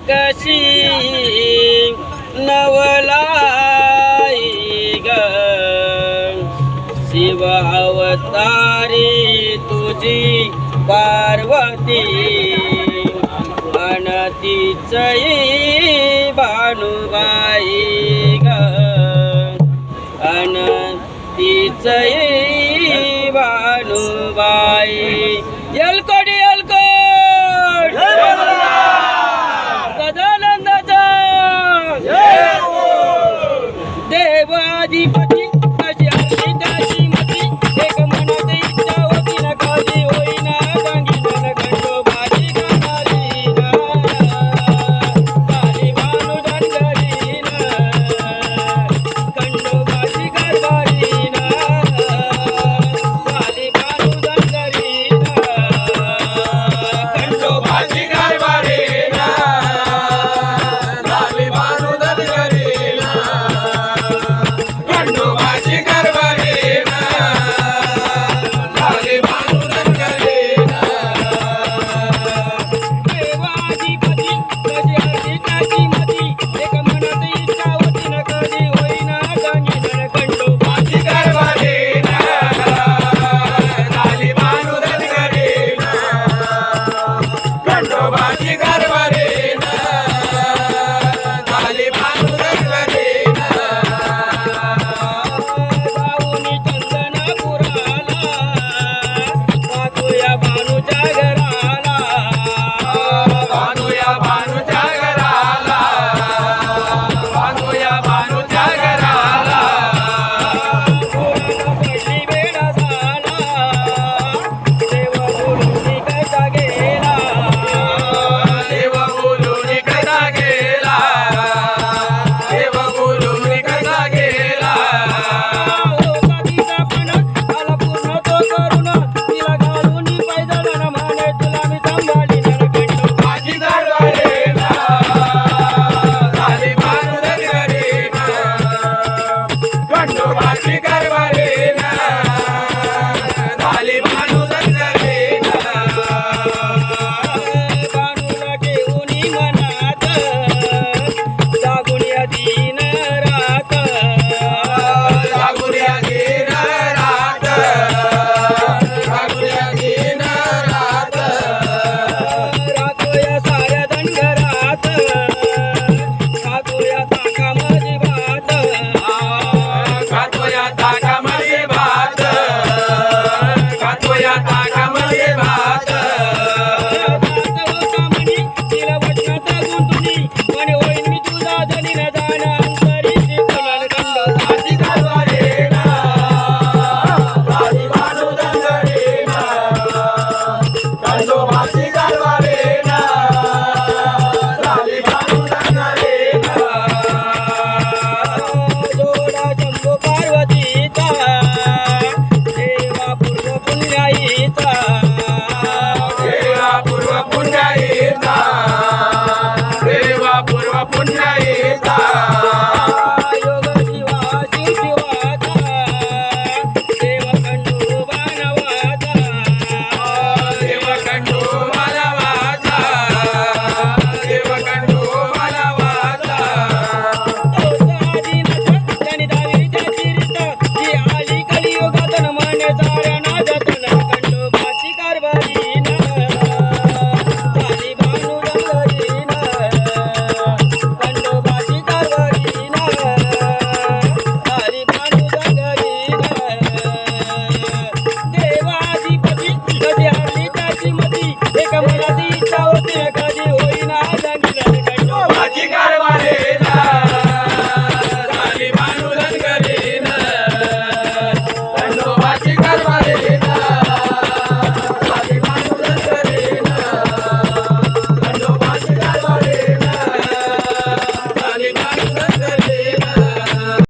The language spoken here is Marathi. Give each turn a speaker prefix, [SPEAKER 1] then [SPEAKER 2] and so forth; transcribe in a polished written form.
[SPEAKER 1] कशी नवलाई ग शिव अवतारी तुझी पार्वती अनतीचई भानुबाई ग अनतीचई भानुबाई एलकोडी एलकोड सदानंदाचा देवाधिपती अशी आरती त्याची मती एक मनात इच्छा होती ना कधी होईना सांगितलं खंडोबाची गाणारीना काली भानू धनगरीना खंडोबाची कारभारीना काली भानू धनगरीना
[SPEAKER 2] खंडोबाची कारभारीना काली भानू धनगरीना खंडोबाची कारभारीना काली भानू धनगरीना
[SPEAKER 1] देवाधिपती कशी आरती त्याची मती एक मनात इच्छा होती ना कधी होईना सांगितलं खंडोबाची
[SPEAKER 2] कारभारीना काली भानू धनगरीना खंडोबाची कारभारीना काली भानू धनगरीना
[SPEAKER 1] जाऊनी चंदनापुराला पाहतोया भानूच्या घराला